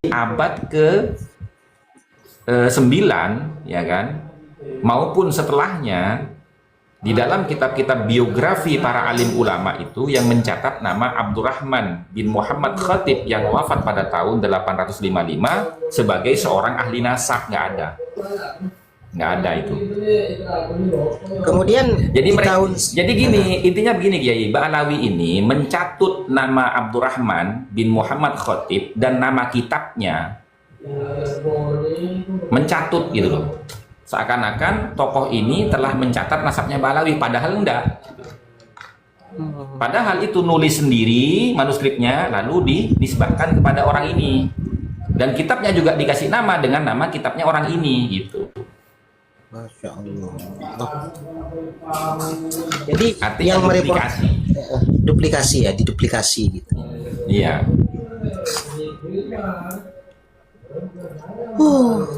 abad ke 9, ya kan, maupun setelahnya, di dalam kitab-kitab biografi para alim ulama itu yang mencatat nama Abdurrahman bin Muhammad Khatib yang wafat pada tahun 855 sebagai seorang ahli nasab. Nggak ada itu. Kemudian Jadi gini, intinya begini Kiai, Ba'alawi ini mencatut nama Abdurrahman bin Muhammad Khatib dan nama kitabnya, mencatut gitu loh. Seakan-akan tokoh ini telah mencatat nasabnya Ba'alawi, padahal enggak. Padahal itu nulis sendiri manuskripnya, lalu dinisbahkan kepada orang ini. Dan kitabnya juga dikasih nama dengan nama kitabnya orang ini, gitu. Masya Allah. Jadi artinya yang duplikasi ya, diduplikasi gitu. Iya.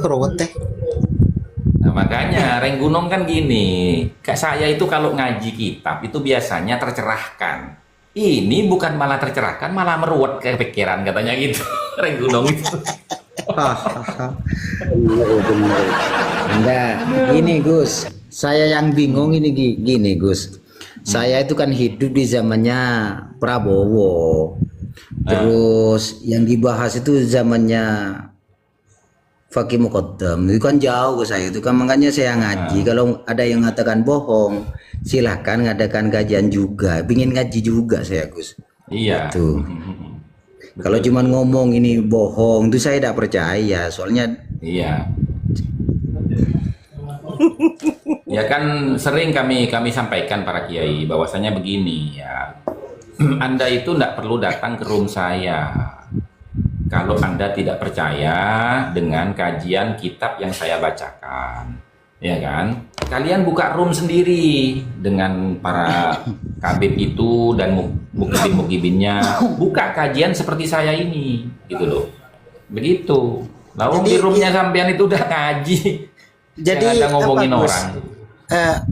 Ruwet teh. Nah, makanya Reng Gunung kan gini, Kak, saya itu kalau ngaji kitab itu biasanya tercerahkan. Ini bukan malah tercerahkan, malah meruwet ke pikiran katanya gitu. Reng Gunung itu. Enggak, gini Gus, saya yang bingung ini gini Gus. Saya itu kan hidup di zamannya Prabowo. Terus yang dibahas itu zamannya Fakih Muqaddam. Itu kan jauh ke saya, itu kan makanya saya ngaji. Kalau ada yang mengatakan bohong, silahkan ngadakan kajian juga. Pingin ngaji juga saya Gus. Iya. Tuh. Kalau cuma ngomong ini bohong, itu saya tidak percaya. Soalnya iya. Ya kan sering kami sampaikan para kiai bahwasanya begini ya. Anda itu tidak perlu datang ke room saya kalau Anda tidak percaya dengan kajian kitab yang saya bacakan, ya kan? Kalian buka room sendiri dengan para kabib itu dan mukibin-mukibinnya, buka kajian seperti saya ini, gitu loh. Begitu. Lalu di roomnya sampean itu udah ngaji, jadi ada ngomongin orang.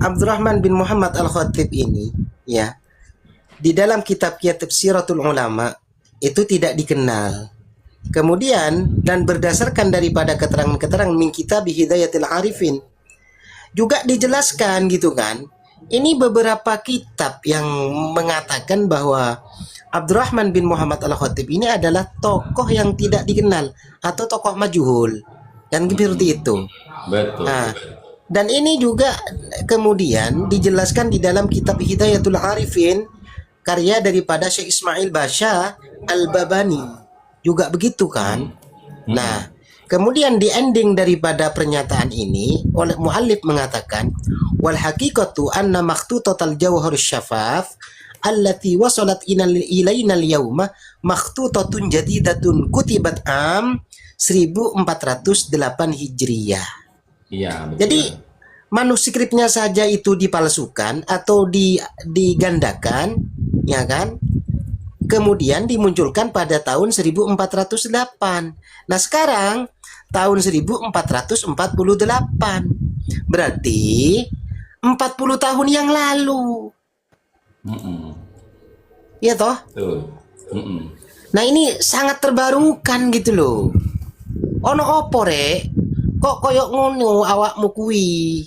Abdurrahman bin Muhammad Al-Khatib ini, ya, di dalam kitab-kitab Siratul Ulama itu tidak dikenal. Kemudian dan berdasarkan daripada keterangan-keterangan min kitab Hidayatul Arifin juga dijelaskan gitu kan. Ini beberapa kitab yang mengatakan bahwa Abdurrahman bin Muhammad Al-Khatib ini adalah tokoh yang tidak dikenal atau tokoh majhul. Dan seperti itu. Betul. Nah, dan ini juga kemudian dijelaskan di dalam kitab Hidayatul Arifin karya daripada Syekh Ismail Basha Al-Babani. Juga begitu kan? Nah, kemudian di ending daripada pernyataan ini oleh muallif mengatakan wal haqiqatu anna makhtutatal jawhar syafaf allati wasalat ilaina al-yawma makhtutatun jadidatun kutibat am 1408 Hijriyah. Iya, betul. Jadi manuskripnya saja itu dipalsukan atau digandakan, ya kan? Kemudian dimunculkan pada tahun 1408. Nah, sekarang tahun 1448. Berarti 40 tahun yang lalu. Iya toh? Betul. Nah, ini sangat terbarukan gitu loh. Ono opo rek? Kok koyok ngono awakmu kuwi?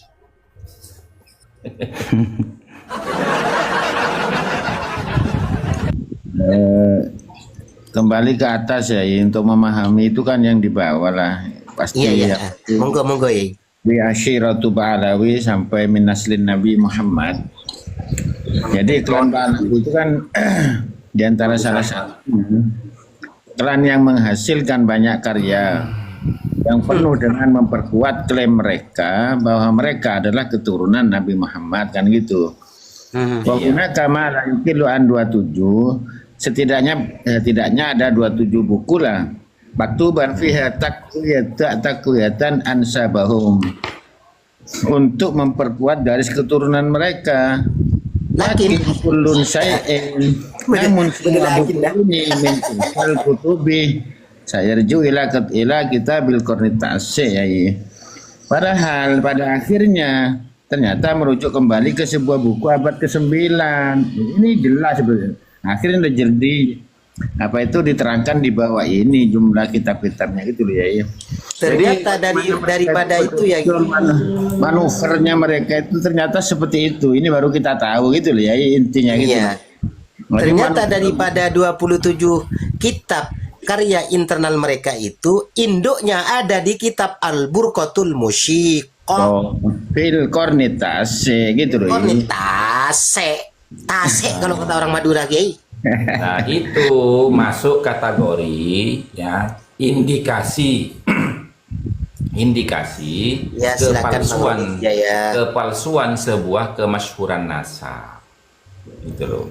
Kembali ke atas ya, untuk memahami itu kan yang di bawah lah pasti. Iya. Monggo ya. Bi asyiratu Ba'alawi sampai minaslin Nabi Muhammad. Jadi klan Ba'alawi itu kan di antara salah satu klan yang menghasilkan banyak karya yang penuh dengan memperkuat klaim mereka bahwa mereka adalah keturunan Nabi Muhammad, kan gitu. Pokoknya kama la yukilu an 27, setidaknya ada 27 buku lah. Maktuban fiha takwiyatan ansabahum, untuk memperkuat garis keturunan mereka. Lakin kullun syai'in, namun semua buku ini min kutubi sayarju ila kitabil qarnitasi ya. Padahal pada akhirnya ternyata merujuk kembali ke sebuah buku abad ke-9. Ini jelas sebenarnya. Akhirnya udah jadi apa itu diterangkan di bawah ini jumlah kitab-kitabnya gitu loh ya. Ternyata daripada itu ya manuvernya mereka itu ternyata seperti itu. Ini baru kita tahu gitu loh ya intinya gitu. iya. Ternyata daripada 27 kitab karya internal mereka itu induknya ada di kitab Al-Burqatul Musyiqah. Oh, fil kornitase gitu loh. Ini tase kalau kata orang Madura, Kiai. Nah, itu masuk kategori ya indikasi Ya, silakan, kepalsuan Bang Rizya, ya. kepalsuan sebuah kemasyhuran nasab. Gitu loh.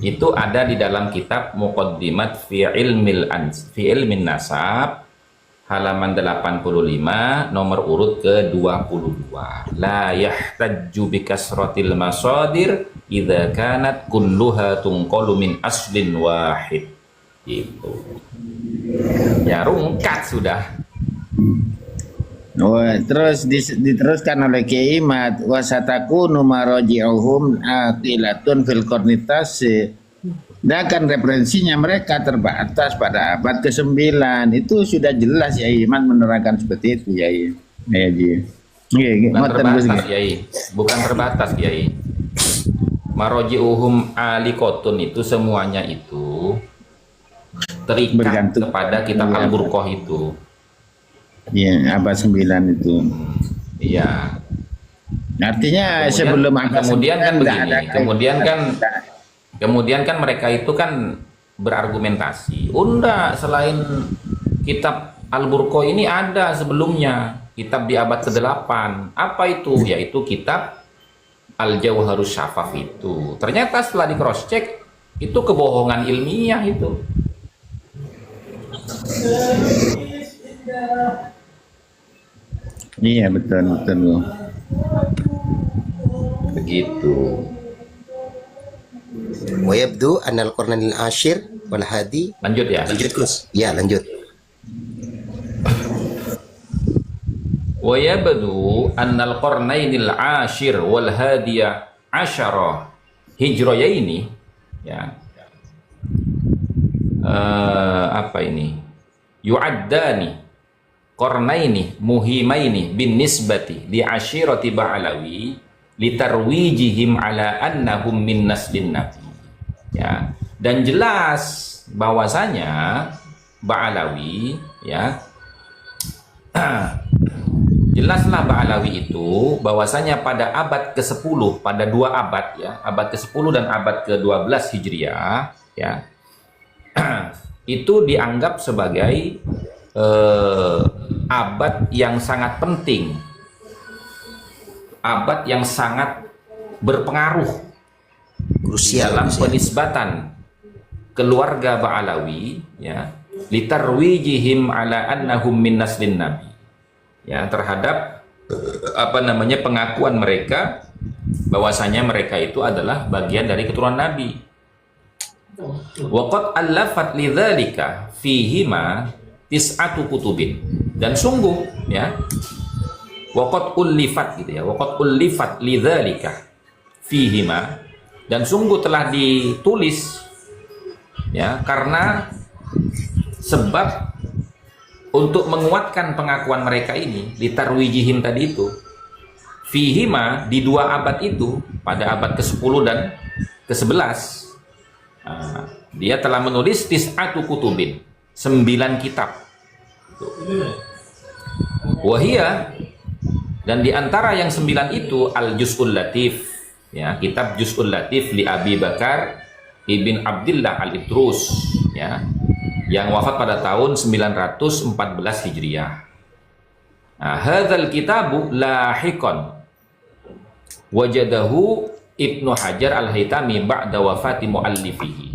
Itu ada di dalam kitab Muqaddimat fi ilmin nasab halaman 85 nomor urut ke-22. La yahtajju bi kasratil masadir idza kanat kulluha tunqalu min aslin wahid. Gitu. Ya rungkat sudah. Oh, terus diteruskan oleh Kiai Mat wasatakunu maraji'uhum aqilatun fil kornitase. Dan kan referensinya mereka terbatas pada abad ke-9. Itu sudah jelas ya Iman menerangkan seperti itu ya. Ya Ji. Bukan terbatas Kiai. Bukan terbatas Kiai. Maraji'uhum alikotun itu semuanya itu terikat bergantung kepada kitab Al-Burqah itu. Iya, abad 9 itu. Iya. Artinya sebelum kemudian kan begini, kemudian kan mereka itu kan berargumentasi. Unda selain kitab Al-Burqah ini ada sebelumnya, kitab di abad ke-8. Apa itu? Yaitu kitab Al-Jauharus Syafaf itu. Ternyata setelah di cross check itu kebohongan ilmiah itu. Iya betul. Begitu. Wa yabdu anal qarnil ashir wal hadi. Lanjut ya. Lanjut Gus. Ya, lanjut. Wa yabdu annal qarnainil ashir wal hadiya asyara hijrayaini ya. Apa ini? Yu'addani qarnaini muhimaini bin nisbati li ashirati ba'alawi litarwijihim ala annahum min naslin nabi. Ya, dan jelas bahwasanya Ba'alawi ya jelaslah Ba'alawi itu bahwasanya pada abad ke-10, pada 2 abad ya, abad ke-10 dan abad ke-12 Hijriah ya, itu dianggap sebagai abad yang sangat penting, abad yang sangat berpengaruh Krusial dalam penisbatan keluarga Ba'alawi ya, litarwijihim ala annahum min naslin nabi ya, terhadap pengakuan mereka bahwasanya mereka itu adalah bagian dari keturunan Nabi. Waqad allafat lidzalika fihima tis'atu kutubin, dan sungguh ya waqad ullifat gitu ya, waqad ullifat lidzalika fihima, dan sungguh telah ditulis ya, karena sebab untuk menguatkan pengakuan mereka ini, litarwijihim tadi itu, fihima, di 2 abad itu, pada abad ke-10 dan ke-11, dia telah menulis tis'atu kutubin, 9 kitab. Wahia, dan di antara yang 9 itu Al-Juz'ul Latif ya, kitab Juz'ul Latif li Abi Bakar Ibn Abdillah Al-Idrus ya, yang wafat pada tahun 914 Hijriah. Nah, hadzal kitabu lahiqan wajadahu Ibnu Hajar Al-Haytami ba'da wafati muallifihi.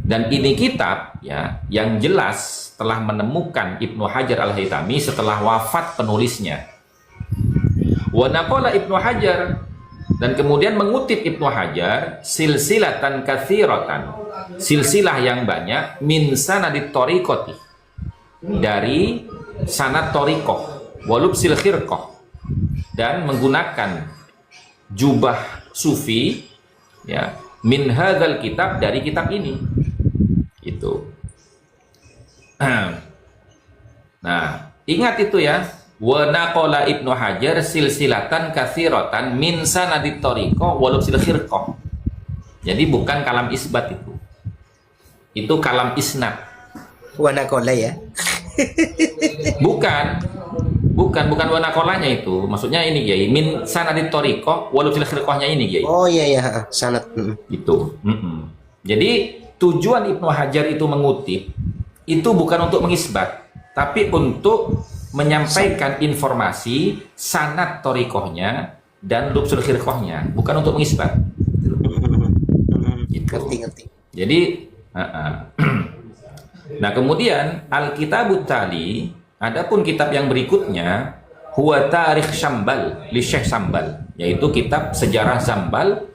Dan ini kitab ya yang jelas telah menemukan Ibnu Hajar Al-Haytami setelah wafat penulisnya. Wa naqala Ibnu Hajar, dan kemudian mengutip Ibnu Hajar silsilatan katsiratan, silsilah yang banyak, min sanadit thariqati, dari sanad thariqah, walubsil khirqah, dan menggunakan jubah sufi ya, min hadzal kitab, dari kitab ini. Itu. Nah, ingat itu ya. Wa naqala Ibnu Hajar silsilatan katsiratan min sanadit thariqah walau sil khirqah. Jadi bukan kalam isbat itu. Itu kalam isnad. Wana kola ya. Bukan wana kolanya itu. Maksudnya ini Kiai, min sanadit thariqah walau sil khirqahnya ini Kiai. Oh iya ya, sanad. Itu. Jadi tujuan Ibnu Hajar itu mengutip itu bukan untuk mengisbat, tapi untuk menyampaikan informasi sanad thariqahnya dan lubsul khirqahnya, bukan untuk mengisbat. Gitu. Ngerti. Jadi nah kemudian Al-Kitabut Tali, adapun kitab yang berikutnya, huwa Tarikh Sambal li Syekh Sambal, yaitu kitab sejarah Sambal,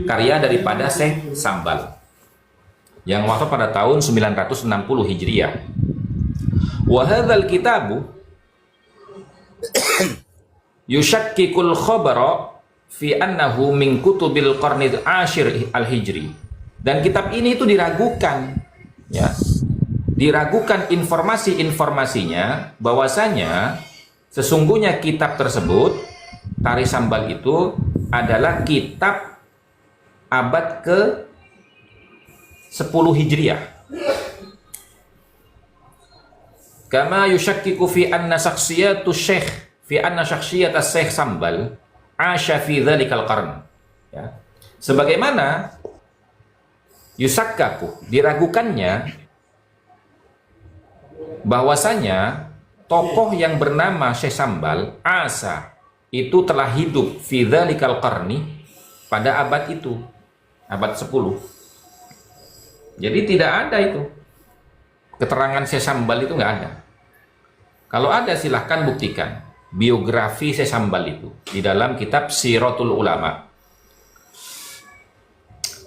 karya daripada Syekh Sambal yang wafat pada tahun 960 Hijriah. Wa hadzal kitabu yushakkikul khabara fi annahu min kutubil qarnil ashir al-hijri. Dan kitab ini itu diragukan, ya. Diragukan informasi-informasinya bahwasanya sesungguhnya kitab tersebut, Tarikh Sambal itu adalah kitab abad ke 10 Hijriah. Kama yushakkiku fi anna syakhsiyatu syekh fi anna syakhsiyat Syekh Sambal asya fi dzalikal qarn. Ya. Sebagaimana yusakkaku, diragukannya bahwasanya tokoh yang bernama Syekh Sambal asa itu telah hidup fi dzalikal qarni, pada abad itu, abad 10. Jadi tidak ada itu keterangan Syekh Sambal, itu nggak ada. Kalau ada silahkan buktikan biografi Syekh Sambal itu di dalam kitab Siratul Ulama.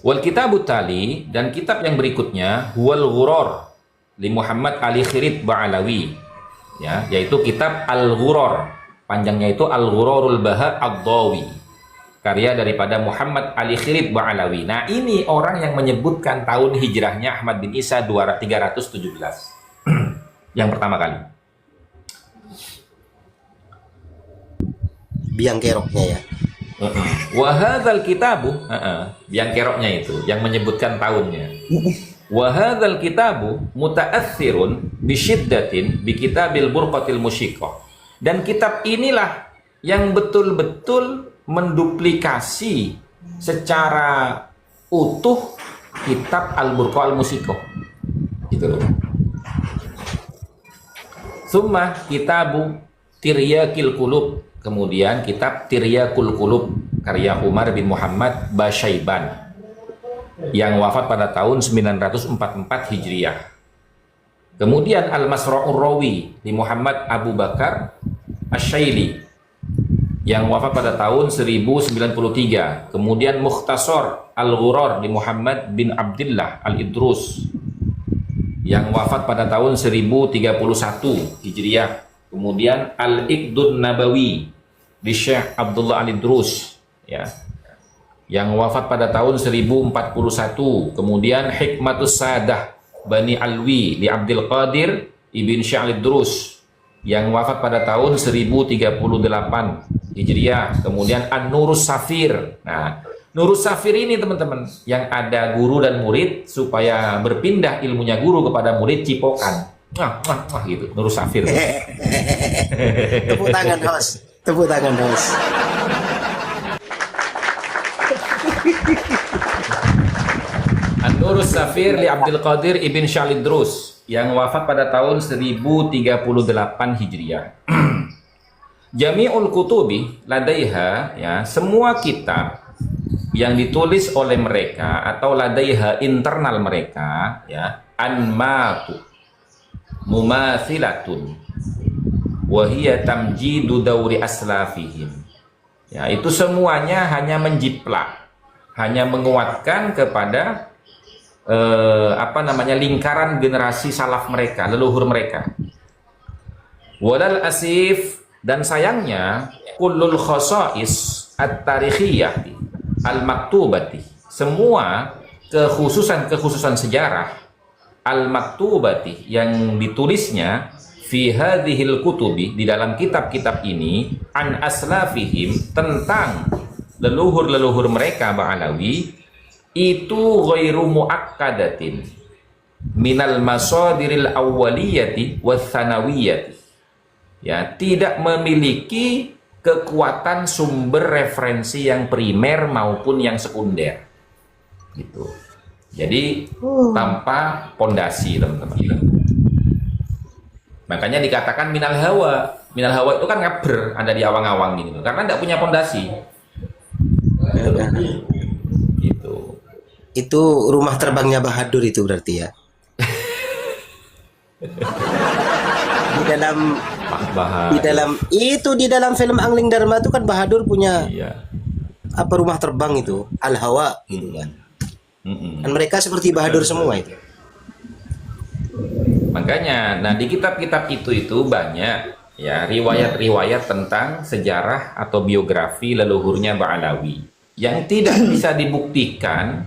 Wal Kitabut Tali, dan kitab yang berikutnya huwal Ghurar li Muhammad Ali Khirit Ba'alawi, ya, yaitu kitab Al-Ghurar, panjangnya itu Al-Ghurarul Baha Ad-Dawi, karya daripada Muhammad Ali Khirit Ba'alawi. Nah, ini orang yang menyebutkan tahun hijrahnya Ahmad bin Isa 317 yang pertama kali. Biang keroknya ya. Wa hadzal kitabu, biang keroknya itu yang menyebutkan tahunnya. Wa hadzal kitabu muta'athirun bi syiddatin bi kitabil burqatil musyiqah. Dan kitab inilah yang betul-betul menduplikasi secara utuh kitab Al-Burqa Al-Musiqah. Gitu loh. Summa kitabu Tiryakil Qulub, kemudian kitab Tiryakul Qulub karya Umar bin Muhammad Basyaiban yang wafat pada tahun 944 Hijriah. Kemudian Al-Masra'ur Rawi di Muhammad Abu Bakar Asy-Syaili yang wafat pada tahun 1093. Kemudian Mukhtasar Al-Ghurar di Muhammad bin Abdullah Al-Idrus yang wafat pada tahun 1031 Hijriah. Kemudian Al-Iqdun Nabawi di Syekh Abdullah Al-Idrus, ya, yang wafat pada tahun 1041. Kemudian Hikmatus Sadah Bani Alwi di Abdul Qadir Ibn Syekh Al-Idrus yang wafat pada tahun 1038 Hijriah. Kemudian An-Nurus Safir. Nah, Nurus Safir ini teman-teman yang ada guru dan murid supaya berpindah ilmunya guru kepada murid cipokan. Gitu, Nurus Safir. Tepuk tangan host. Tepuk tangan host. An-Nurus Safir li Abdul Qadir Ibn Syekh Al-Idrus yang wafat pada tahun 1038 Hijriah. Jami'ul kutubi ladaiha, ya, semua kitab yang ditulis oleh mereka atau ladaiha internal mereka, ya, anmatu mumathilatun wa hiya tamjidu dauri aslafihim. Ya, itu semuanya hanya menjiplak, hanya menguatkan kepada lingkaran generasi salaf mereka, leluhur mereka. Walal asif, dan sayangnya kullul khosais at-tarikhiyah al-maktubati, semua kekhususan sejarah al-maktubati yang ditulisnya fi hadhil kutubi, di dalam kitab-kitab ini, an aslafihim, tentang leluhur-leluhur mereka Ba'alawi, itu ghairu muakkadatin minal masadiril awwaliyati wath-thanawiyati. Ya, tidak memiliki kekuatan sumber referensi yang primer maupun yang sekunder. Gitu. Jadi tanpa pondasi, teman-teman. Makanya dikatakan minal hawa. Minal hawa itu kan ngaber, ada di awang-awang gitu. Karena tidak punya pondasi. Gitu. Itu rumah terbangnya Bahadur itu berarti ya. Di dalam film Angling Dharma itu kan Bahadur punya apa rumah terbang itu, Al-Hawa gitu kan. Dan mereka seperti Bahadur semua itu. Makanya, nah di kitab-kitab itu banyak ya riwayat-riwayat tentang sejarah atau biografi leluhurnya Ba'alawi yang tidak bisa dibuktikan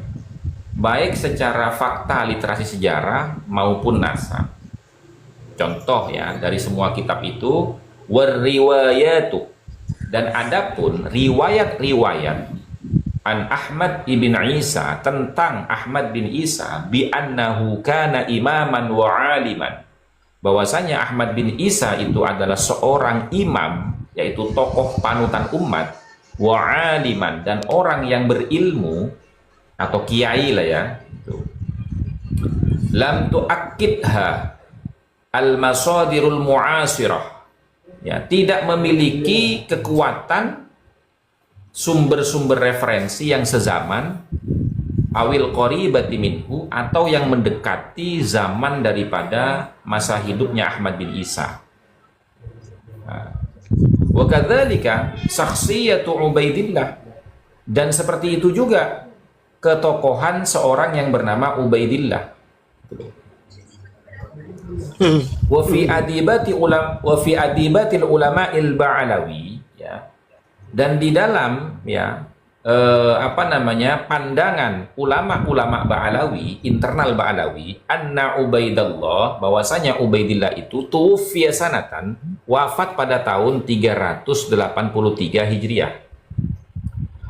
baik secara fakta literasi sejarah maupun nasab. Contoh ya, dari semua kitab itu warriwayatu, dan adapun riwayat-riwayat an Ahmad ibn Isa, tentang Ahmad bin Isa, bi annahu kana imaman wa aliman, bahwasanya Ahmad bin Isa itu adalah seorang imam, yaitu tokoh panutan umat, wa aliman, dan orang yang berilmu atau kiai lah ya. Lam tuakkidha al-masadirul mu'asirah, ya, tidak memiliki kekuatan sumber-sumber referensi yang sezaman, awil qaribati minhu, atau yang mendekati zaman daripada masa hidupnya Ahmad bin Isa. Wa kadzalika syakhsiyatu Ubaidillah, dan seperti itu juga ketokohan seorang yang bernama Ubaidillah. Wa fi adibatil ulama'il Ba'alawi, ya, dan di dalam ya pandangan ulama-ulama Ba'alawi, internal Ba'alawi, anna Ubaidillah, bahwasanya Ubaidillah itu tufiya sanatan, wafat pada tahun 383 Hijriah.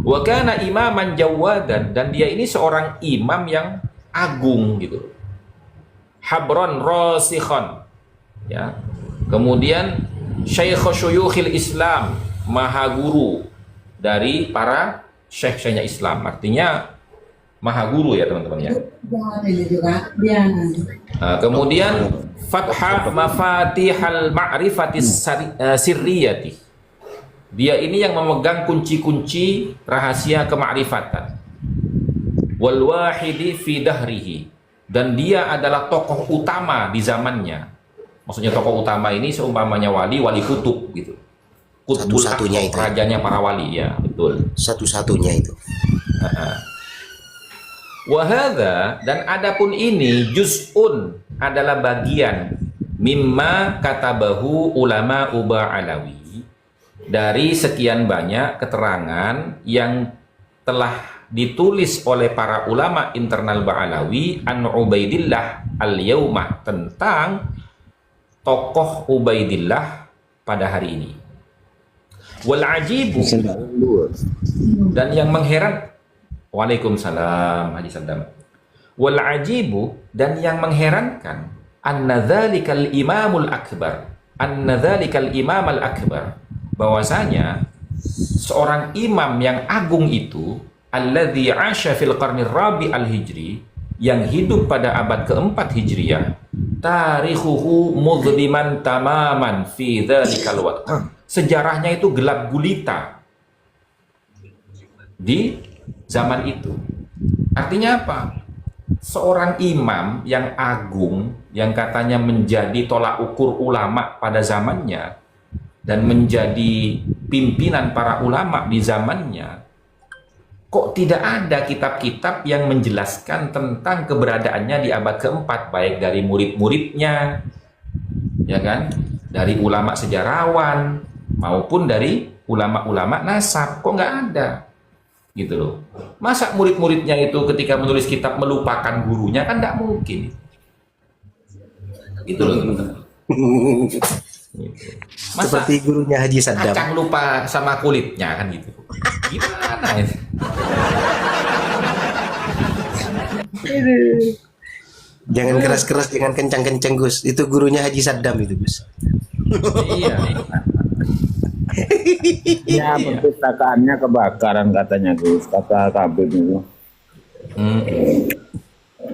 Wa kana imaman jawadan, dan dia ini seorang imam yang agung gitu. Habron rasikhon, ya. Kemudian syekh syuyukhil Islam, maha guru dari para syekh-syekhnya Islam, artinya maha guru ya teman-teman ya. Kemudian fatha mafatihal ma'rifatis sirriyati, dia ini yang memegang kunci-kunci rahasia kemakrifatan. Wal wahidi fi dahrihi, dan dia adalah tokoh utama di zamannya. Maksudnya tokoh utama ini seumpamanya wali kutub gitu. Satu-satunya itu. Rajanya para wali, ya, betul. Satu-satunya itu. Wahada, dan adapun ini juz'un, adalah bagian mimma katabahu ulama Ba'alawi, dari sekian banyak keterangan yang telah ditulis oleh para ulama internal Ba'alawi an Ubaidillah al-yaumah, tentang tokoh Ubaidillah pada hari ini. Wal ajibu, dan yang mengheran, Waalaikumsalam Haji Saddam. Wal ajibu, dan yang mengherankan, anna dzalikal imamul akbar, bahwasanya seorang imam yang agung itu, alladzi 'asha fil qarnir rabi al-hijri, yang hidup pada abad keempat Hijriah, tarikhuhu mudliman tamaman fi dzalikal waqt, sejarahnya itu gelap gulita di zaman itu. Artinya apa? Seorang imam yang agung, yang katanya menjadi tolak ukur ulama pada zamannya dan menjadi pimpinan para ulama di zamannya, kok tidak ada kitab-kitab yang menjelaskan tentang keberadaannya di abad keempat, baik dari murid-muridnya, ya kan, dari ulama sejarawan maupun dari ulama-ulama nasab, kok nggak ada. gitu loh. Masa murid-muridnya itu ketika menulis kitab melupakan gurunya, kan tidak mungkin. Itu loh teman-teman. Gitu. Masa Seperti gurunya Haji Saddam. kacang lupa sama kulitnya kan gitu. Gimana ini? Jangan keras-keras, jangan kencang-kencang Gus. Itu gurunya Haji Saddam itu Gus. Iya. Ya, perpustakaannya kebakaran katanya Gus, kata Kabib itu.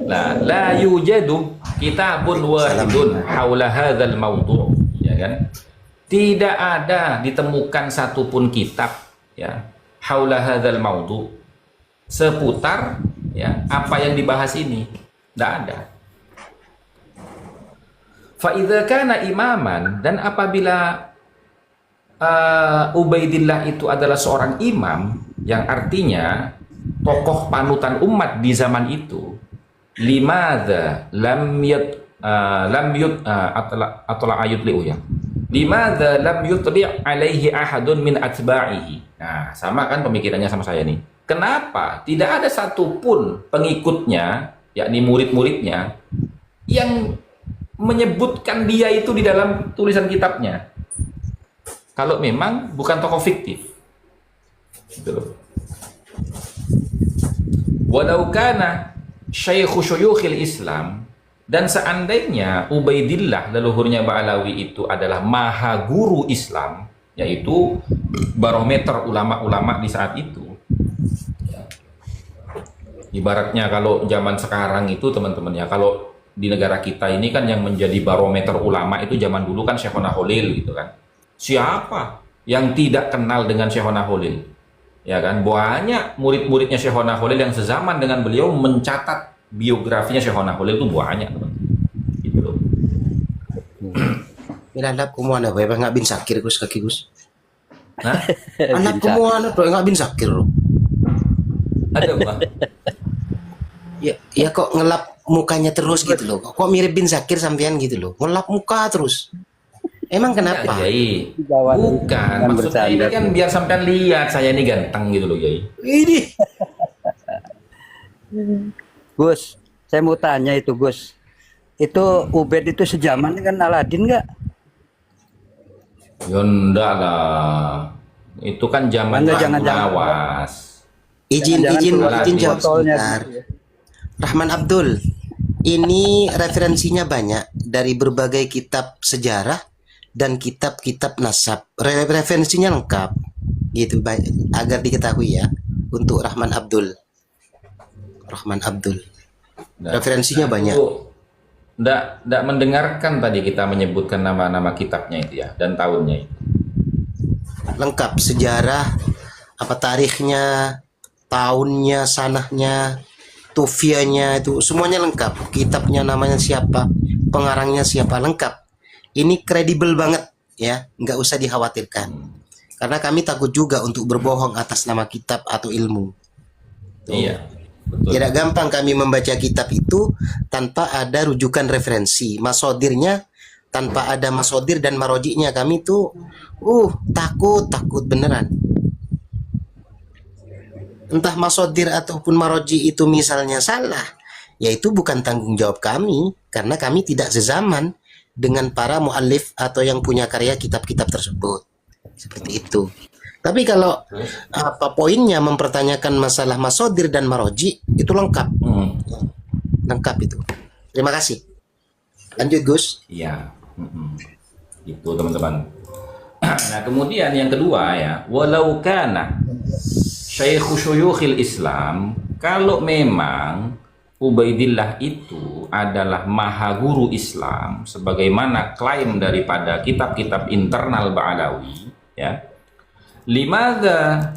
La yujadu kitabun wahidun haula hadzal mawdu', ya kan? Tidak ada ditemukan satupun kitab ya haula hadzal mawdu' seputar ya apa yang dibahas ini. Tidak ada. Fa idza kana imaman, dan apabila Ubaidillah itu adalah seorang imam yang artinya tokoh panutan umat di zaman itu, limadza lam yutli' alaihi ahadun min atba'ihi. Nah, sama kan pemikirannya sama saya nih. Kenapa tidak ada satupun pengikutnya, yakni murid-muridnya, yang menyebutkan dia itu di dalam tulisan kitabnya? Kalau memang bukan tokoh fiktif. Gitu loh. Walau kana syaikhu syuyukhil Islam, dan seandainya Ubaidillah leluhurnya Ba'alawi itu adalah maha guru Islam, yaitu barometer ulama-ulama di saat itu. Ibaratnya kalau zaman sekarang itu teman-teman ya, kalau di negara kita ini kan yang menjadi barometer ulama itu zaman dulu kan Syekhona Khalil gitu kan. Siapa yang tidak kenal dengan Syekhona Khalil? Ya kan, banyak murid-muridnya Syekhona Khalil yang sezaman dengan beliau mencatat biografinya Syekhona Khalil itu banyak, gitu loh. Ilalap kumuana ba nga bin Sakir Gus kaki Gus. Nah, Anak kumuana to nga bin Sakir lo. ada apa? Ya kok ngelap mukanya terus gitu loh. Kok mirip bin Sakir sampean gitu loh. Ngelap muka terus. Emang kenapa? Ya, Yai. Bukan, maksudnya ini kan biar sampean lihat saya ini ganteng gitu loh, Yai. Ini. Gus, saya mau tanya itu Gus. Itu Ubed itu sejaman dengan Aladin nggak? Ya enggak lah. Itu kan zaman Enggak, jangan. lawas. Izin Jangan jawab fotonya sebentar. gitu ya. Rahman Abdul. Ini referensinya banyak dari berbagai kitab sejarah dan kitab-kitab nasab. Referensinya lengkap. Gitu agar diketahui ya untuk Rahman Abdul. Referensinya banyak. Enggak mendengarkan tadi kita menyebutkan nama-nama kitabnya itu ya dan tahunnya itu. Lengkap sejarah, apa tarikhnya, tahunnya, sanahnya, tufianya, itu semuanya lengkap. Kitabnya namanya siapa, pengarangnya siapa, lengkap. Ini kredibel banget ya, nggak usah dikhawatirkan. Karena kami takut juga untuk berbohong atas nama kitab atau ilmu. Iya, betul. Tidak gampang kami membaca kitab itu tanpa ada rujukan referensi. Masodirnya tanpa ada masodir dan marojiknya kami tuh takut beneran. Entah masodir ataupun maroji itu misalnya salah, ya itu bukan tanggung jawab kami karena kami tidak sezaman dengan para muallif atau yang punya karya kitab-kitab tersebut. Seperti itu. Tapi kalau apa poinnya mempertanyakan masalah masodir dan maroji, itu lengkap. Lengkap itu. Terima kasih. Lanjut Gus. Iya. Itu teman-teman. Nah, kemudian yang kedua ya, walau kana syaikhu syuyukhil Islam, kalau memang Ubaidillah itu adalah maha guru Islam sebagaimana klaim daripada kitab-kitab internal Ba'alawi ya, limadza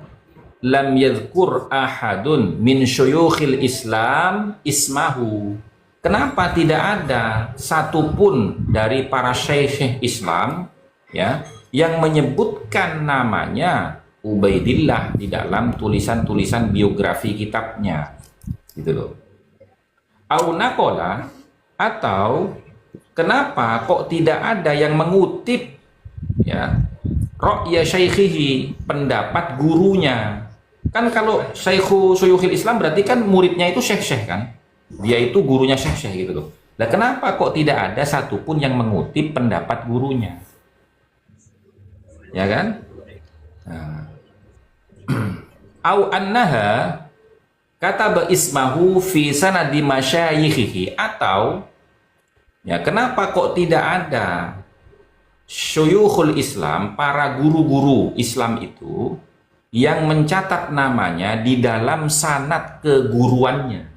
lam yadhkur ahadun min syuyukhil Islam ismahu, kenapa tidak ada satupun dari para syekh Islam ya yang menyebutkan namanya Ubaidillah di dalam tulisan-tulisan biografi kitabnya, gitu loh. Au naqala, atau kenapa kok tidak ada yang mengutip ya ra'ya syaikhihi, pendapat gurunya Kan kalau Syuyukhil Islam berarti kan muridnya itu syekh-syekh kan? Dia itu gurunya syekh-syekh gitu loh. Nah, kenapa kok tidak ada satupun yang mengutip pendapat gurunya? Ya kan? Nah. Au annaha kataba ismahu fi sanadi masyayikhihi, atau ya kenapa kok tidak ada Syuyukhul Islam, para guru-guru Islam itu yang mencatat namanya di dalam sanad keguruannya.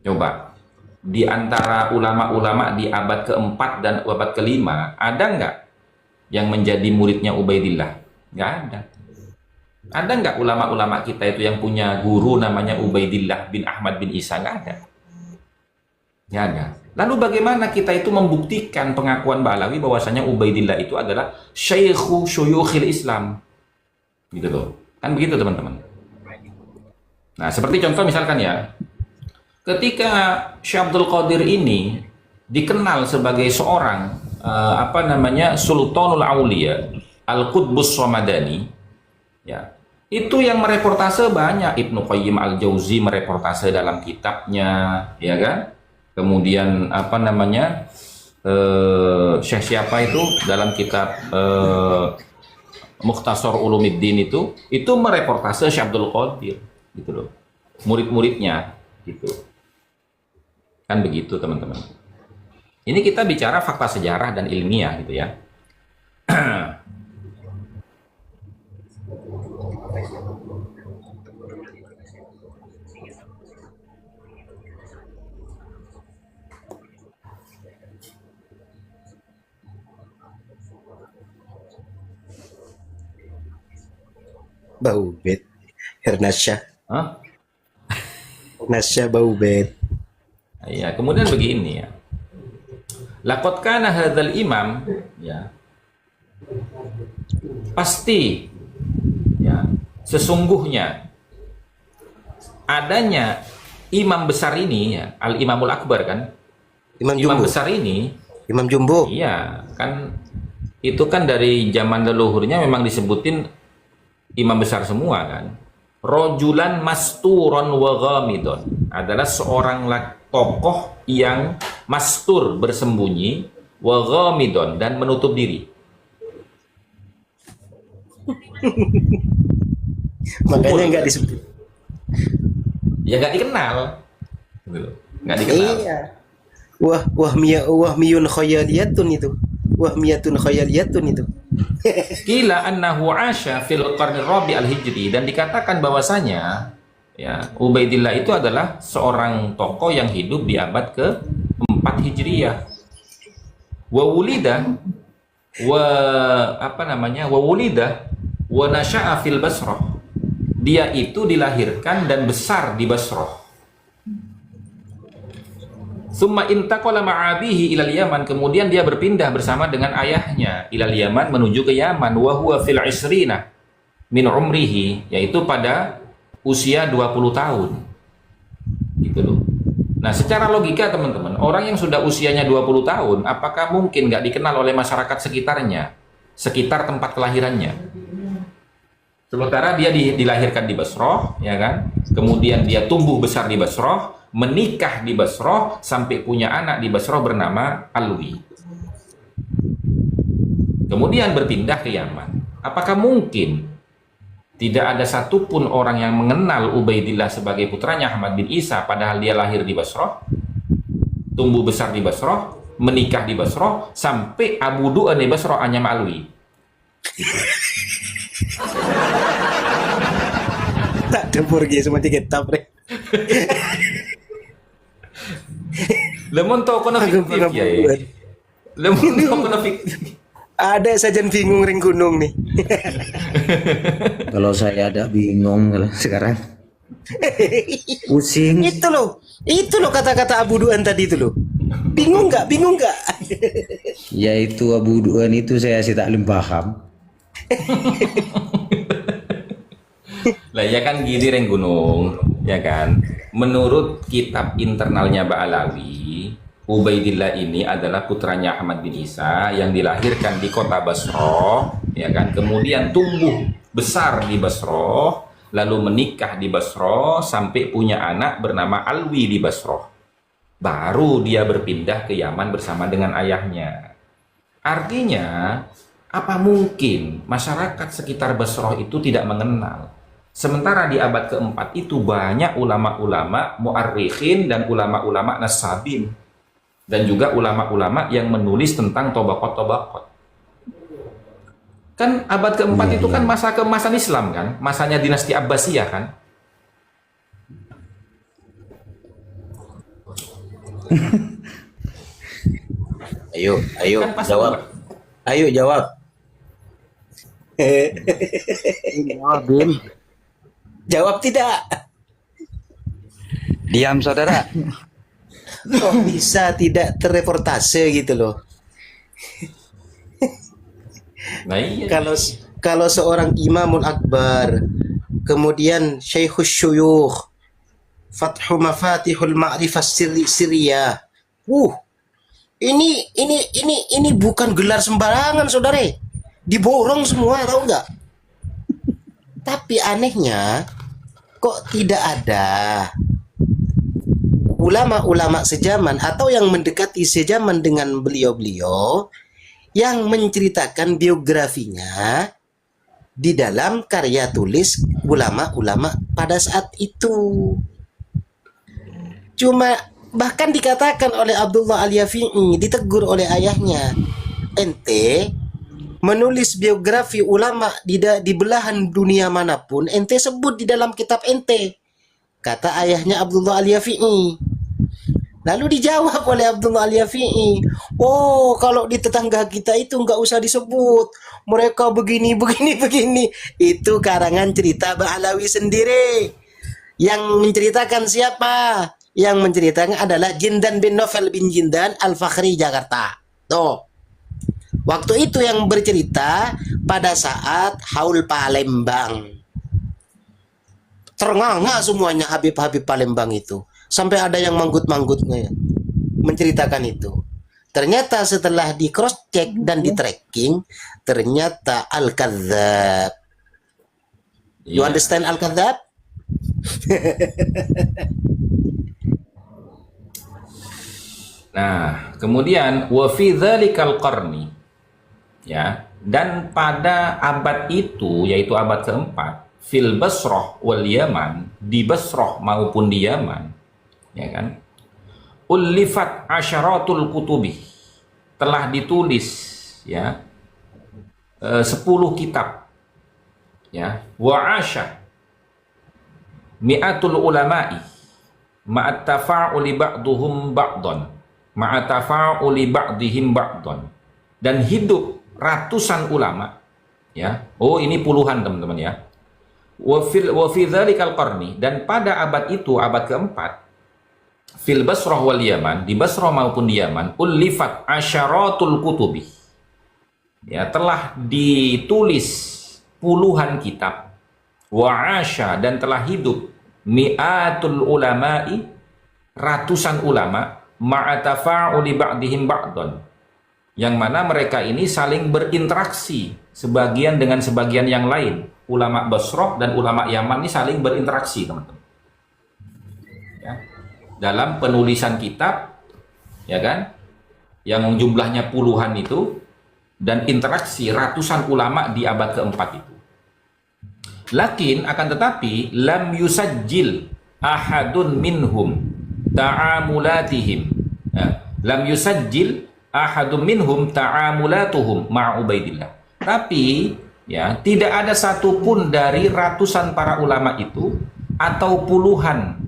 Coba, di antara ulama-ulama di abad keempat dan abad kelima, ada nggak yang menjadi muridnya Ubaidillah? Nggak ada. Ada nggak ulama-ulama kita itu yang punya guru namanya Ubaidillah bin Ahmad bin Isa? Nggak ada. Nggak ada. Lalu bagaimana kita itu membuktikan pengakuan Ba'alawi bahwasanya Ubaidillah itu adalah Syaikhu Syuyukhil Islam? Gitu loh. Kan begitu teman-teman. Nah, seperti contoh misalkan ya, ketika Syekh Abdul Qadir ini dikenal sebagai seorang Sultanul Aulia Al-Qutbus Ramadani, ya, itu yang mereportase banyak. Ibnu Qayyim Al-Jauzi mereportase dalam kitabnya, ya kan? Kemudian Syekh siapa itu dalam kitab Mukhtasar Ulumiddin itu mereportase Syekh Abdul Qadir, gitu loh. Murid-muridnya gitu. Kan begitu teman-teman. Ini kita bicara fakta sejarah dan ilmiah gitu ya. Bau bet. Hernasya. Hah? Nasya bau bet. Ya, kemudian begini ya. Laqad kana hadzal imam, ya. Pasti ya, sesungguhnya adanya imam besar ini ya, Al-Imamul Akbar kan? Imam Imam Jumbo. besar ini, Imam Jumbo. iya, kan itu kan dari zaman leluhurnya memang disebutin imam besar semua kan. Rojulan masturon wa ghamidon, adalah seorang tokoh yang mastur, bersembunyi, wa ghamidon, dan menutup diri. Makanya nggak disebut. Ya nggak dikenal. Gitu loh. Nggak dikenal. Iya. Wahmiyun khayaliyatun itu. Wahmiyatun khayaliyatun itu. Qila annahu asya fil qarni rabi al-hijri, dan dikatakan bahwasanya ya Ubaidillah itu adalah seorang tokoh yang hidup di abad ke-4 Hijriyah. Wa wulida wa nasya'a fil Basrah. Dia itu dilahirkan dan besar di Basrah. Summa intaqala ma'abihi ilal Yaman, kemudian dia berpindah bersama dengan ayahnya ilal Yaman, menuju ke Yaman, wa huwa fil isrina min umrihi, yaitu pada usia 20 tahun. Gitu loh. Nah, secara logika teman-teman, orang yang sudah usianya 20 tahun, apakah mungkin nggak dikenal oleh masyarakat sekitarnya, sekitar tempat kelahirannya? Sementara dia dilahirkan di Basrah, ya kan? Kemudian dia tumbuh besar di Basrah, menikah di Basrah, sampai punya anak di Basrah bernama Alwi. Kemudian berpindah ke Yaman. Apakah mungkin tidak ada satupun orang yang mengenal Ubaidillah sebagai putranya Ahmad bin Isa, padahal dia lahir di Basrah, tumbuh besar di Basrah, menikah di Basrah, sampai Abu Du'an di Basrah Anyam Alwi. Gitu. Tak ada pergi semua kitab rek. Lemon to kono fiktif ya. Lemon to kono fiktif. Ada sajian bingung ring gunung nih. Kalau saya ada bingung kalau sekarang. Pusing. Itu loh kata-kata Abu Duan tadi itu loh. Bingung nggak? Ya itu Abu Duan itu saya sih tak paham. Lah ya kan gini Reng Gunung, ya kan? Menurut kitab internalnya Ba'alawi, Ubaidillah ini adalah putranya Ahmad bin Isa yang dilahirkan di kota Basrah, ya kan? Kemudian tumbuh besar di Basrah lalu menikah di Basra sampai punya anak bernama Alwi di Basra. Baru dia berpindah ke Yaman bersama dengan ayahnya. Artinya, apa mungkin masyarakat sekitar Basra itu tidak mengenal? Sementara di abad keempat itu banyak ulama-ulama mu'arrikhin dan ulama-ulama nasabin. Dan juga ulama-ulama yang menulis tentang tobakot-tobakot. Kan abad keempat itu kan masa keemasan Islam kan? Masanya dinasti Abbasiyah kan? Ayo Kan pas jawab. keempat. Ayo jawab. Oh, Bim. Jawab tidak. Diam saudara. Kok bisa tidak terreportase gitu loh. Nah iya. Kalau seorang Imamul Akbar, kemudian Syekhus Syuyukh, Fathu Mafatihul Ma'rifah Sirriyah. Ini bukan gelar sembarangan, saudara. Diborong semua, tahu nggak? Tapi anehnya, kok tidak ada ulama-ulama sejaman atau yang mendekati sejaman dengan beliau-beliau yang menceritakan biografinya di dalam karya tulis ulama-ulama pada saat itu. Cuma bahkan dikatakan oleh Abdullah Al-Yafi'i, ditegur oleh ayahnya, ente menulis biografi ulama di belahan dunia manapun, ente sebut di dalam kitab ente, kata ayahnya Abdullah Al-Yafi'i. Lalu dijawab oleh Abdullah Al-Yafi'i, oh kalau di tetangga kita itu nggak usah disebut, mereka begini. Itu karangan cerita Ba'alawi sendiri. Yang menceritakan siapa? Yang menceritakan adalah Jindan bin Novel bin Jindan Al-Fakhri Jakarta. Tuh. Waktu itu yang bercerita pada saat Haul Palembang. Ternganga semuanya Habib-Habib Palembang itu. Sampai ada yang manggut-manggutnya menceritakan itu. Ternyata setelah di cross check dan di tracking, ternyata Al-Kadzab. You Iya. understand Al-Kadzab? Nah, kemudian wa fi dzalikal qarni, ya, dan pada abad itu, yaitu abad keempat, fil Basrah wal Yaman, di Basrah maupun di Yaman, ya kan, ulifat asyaratul kutubi, telah ditulis, ya, 10 kitab, ya, wa asya mi'atul ulama'i ma'at tafa'uli ba'duhum ba'don, ma'at tafa'uli ba'dihim ba'don, dan hidup ratusan ulama, ya, oh ini puluhan teman-teman ya, wa fi dzalikal qarni, dan pada abad itu, abad keempat, fil Basrah wal Yaman, di Basrah maupun di Yaman, ulifat asyaratul kutubi, ya, telah ditulis puluhan kitab, wa asya, dan telah hidup mi'atul ulama'i, ratusan ulama, ma'atafa'uli ba'dihim ba'don, yang mana mereka ini saling berinteraksi sebagian dengan sebagian yang lain. Ulama Basrah dan ulama Yaman ini saling berinteraksi, teman-teman, ya, dalam penulisan kitab, ya kan, yang jumlahnya puluhan itu, dan interaksi ratusan ulama di abad keempat itu. Lakin akan tetapi lam yusajjil ahadun minhum ta'amulatihim, ya, lam yusajjil ahadun minhum ta'amulatuhum ma'a Ubaidillah. Tapi ya, tidak ada satupun dari ratusan para ulama itu atau puluhan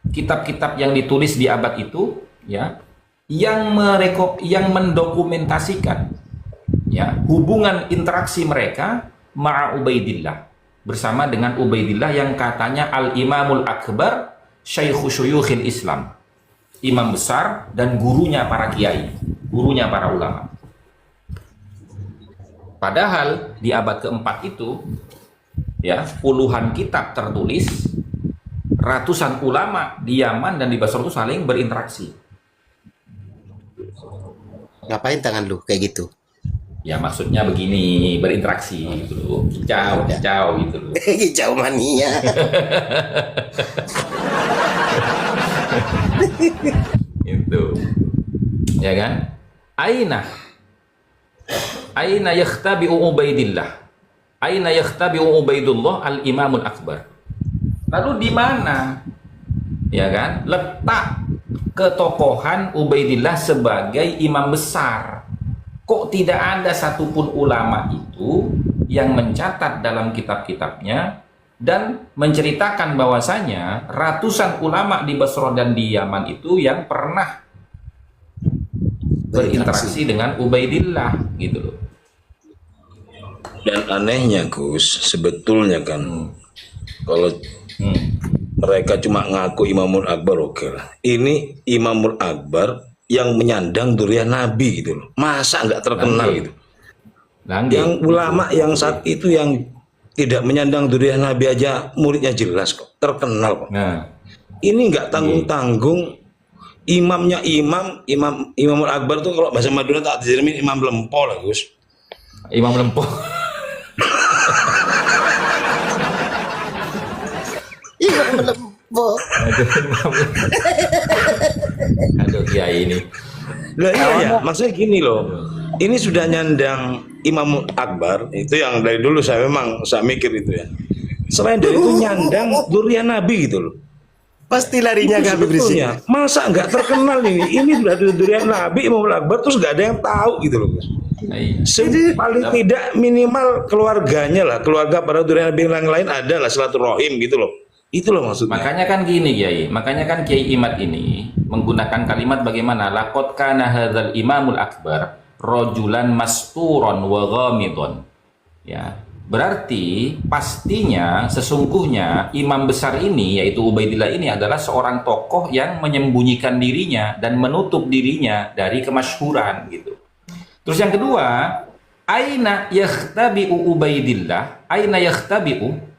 kitab-kitab yang ditulis di abad itu, ya, yang mendokumentasikan, ya, hubungan interaksi mereka ma'a Ubaidillah, bersama dengan Ubaidillah yang katanya Al-Imamul Akbar Syaikhu Syuyukhil Islam, imam besar dan gurunya para kiai, gurunya para ulama. Padahal di abad keempat itu, ya, puluhan kitab tertulis, ratusan ulama di Yaman dan di Basra itu saling berinteraksi. Ngapain tangan lu kayak gitu? Ya maksudnya begini, berinteraksi gitu loh. Kicau, kicau gitu loh. Kicau mania. Itu. Ya kan? Aina yakhtabi'u Ubaidillah. Aina yakhtabi'u Ubaidullah al-Imamul Akbar. Lalu di mana? Ya kan? Letak ketokohan Ubaidillah sebagai imam besar. Kok tidak ada satupun ulama itu yang mencatat dalam kitab-kitabnya dan menceritakan bahwasanya ratusan ulama di Basra dan di Yaman itu yang pernah berinteraksi dengan Ubaidillah gitu loh. Dan anehnya Gus, sebetulnya kan kalau mereka cuma ngaku Imamul Akbar, oke lah. Ini Imamul Akbar yang menyandang durian Nabi gitu loh. Masa nggak terkenal gitu? Yang ulama yang saat itu yang tidak menyandang durian Nabi aja muridnya jelas kok, terkenal kok. Nah, Ini nggak tanggung-tanggung imamnya Imamul Akbar tuh kalau bahasa Madura tak dijamin imam lempo lah Gus. Imam Lempo. Imam lempo. Aduh kiai ini. Lah iya ya, maksudnya gini loh. Ini sudah nyandang Imam Akbar, itu yang dari dulu saya mikir itu ya. Selain dari itu nyandang durian Nabi gitu loh. Pasti larinya Itu ke Habib Rizik. sebetulnya, masa nggak terkenal ini sudah durian Nabi Imam Akbar terus nggak ada yang tahu gitu loh. Paling tidak minimal keluarganya lah, keluarga para durian Nabi yang lain ada lah silaturahim gitu loh. Itu loh maksudnya. Makanya kan gini Kiai, makanya kan Kiai Imad ini menggunakan kalimat bagaimana? Laqad kana hadzal Imamul Akbar rajulan masturon wa ghamidon. Ya. Berarti pastinya sesungguhnya imam besar ini yaitu Ubaidillah ini adalah seorang tokoh yang menyembunyikan dirinya dan menutup dirinya dari kemasyhuran gitu. Terus yang kedua, aina yakhtabi'u Ubaidillah, aina yakhtabi'u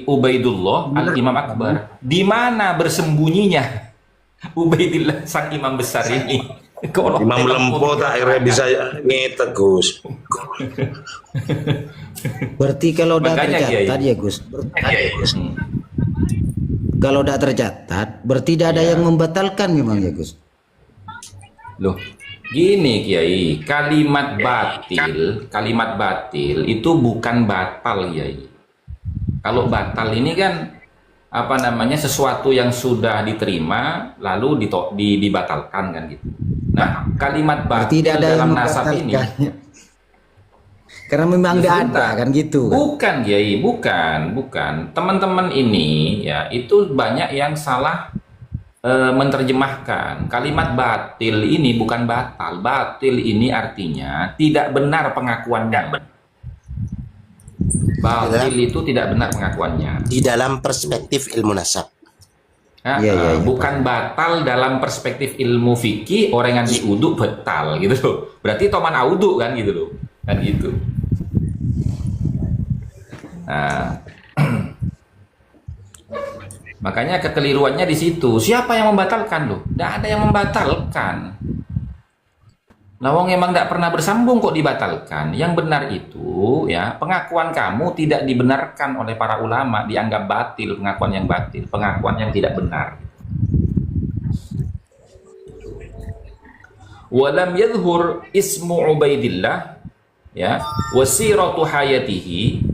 Ubaidullah al-Imam Akbar. Di mana bersembunyinya Ubaidillah sang imam besar ini? Imam Lempo tak akhirnya bisa ngetek Gus. Berarti kalau udah Makanya, tercatat Kiai. ya Gus. Kalau udah tercatat, berarti tidak ada yang membatalkan memang ya Gus. Loh, gini Kiai, kalimat batil itu bukan batal Kiai. Kalau batal ini kan apa namanya sesuatu yang sudah diterima lalu dibatalkan kan gitu. Nah, kalimat batil Tidak ada yang dalam nasab ini membatalkannya. Karena memang tidak ada kan gitu. Kan? bukan Kiai, bukan. Teman-teman ini ya itu banyak yang salah menerjemahkan kalimat batil ini bukan batal. Batil ini artinya tidak benar pengakuannya. Batil itu tidak benar pengakuannya. Di dalam perspektif ilmu nasab. Nah, Iya, bukan batal dalam perspektif ilmu fikih orang yang diuduk batal gitu loh. Berarti toman auduk kan gitu loh. Kan gitu. Nah, makanya kekeliruannya di situ. Siapa yang membatalkan loh? Tidak ada yang membatalkan. Lawang emang tidak pernah bersambung kok dibatalkan. Yang benar itu ya pengakuan kamu tidak dibenarkan oleh para ulama, dianggap batil, pengakuan yang batil, pengakuan yang tidak benar. Walam yadhhur ismu Ubaidillah ya wasiratu hayatihi,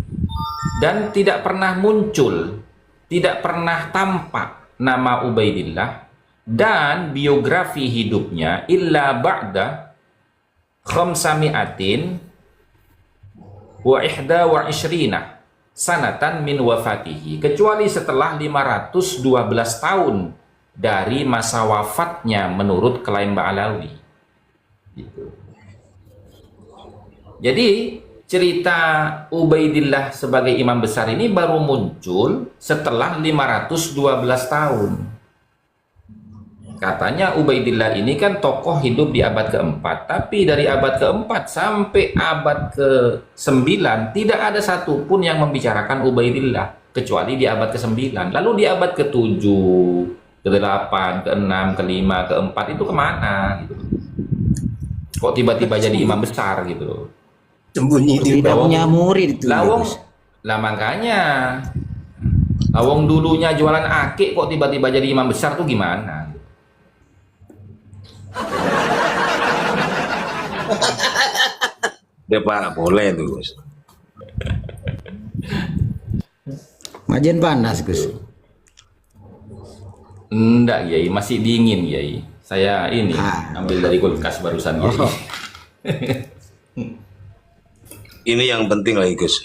dan tidak pernah muncul, tidak pernah tampak nama Ubaidillah dan biografi hidupnya illa ba'da khamsami'atin wa ihda wa ishrina sanatan min wafatihi, kecuali setelah 512 tahun dari masa wafatnya menurut klaim Ba'alawi gitu. Jadi cerita Ubaidillah sebagai imam besar ini baru muncul setelah 512 tahun. Katanya Ubaidillah ini kan tokoh hidup di abad keempat, tapi dari abad keempat sampai abad ke-9 tidak ada satupun yang membicarakan Ubaidillah kecuali di abad ke-9. Lalu di abad ke-7, ke-8, ke-6, ke-5, ke-4 itu kemana gitu. Kok tiba-tiba jadi imam besar gitu. Sembunyi di Tidak punya murid itu. Lawong, Gus. lah makanya. Lawong dulunya jualan akik kok tiba-tiba jadi imam besar tuh gimana? Ya Pak, boleh tuh Gus. Majen panas Gus. Enggak, Kiai, masih dingin, Kiai. Saya ini ambil dari kulkas barusan, Kiai. Ini yang penting lagi Gus.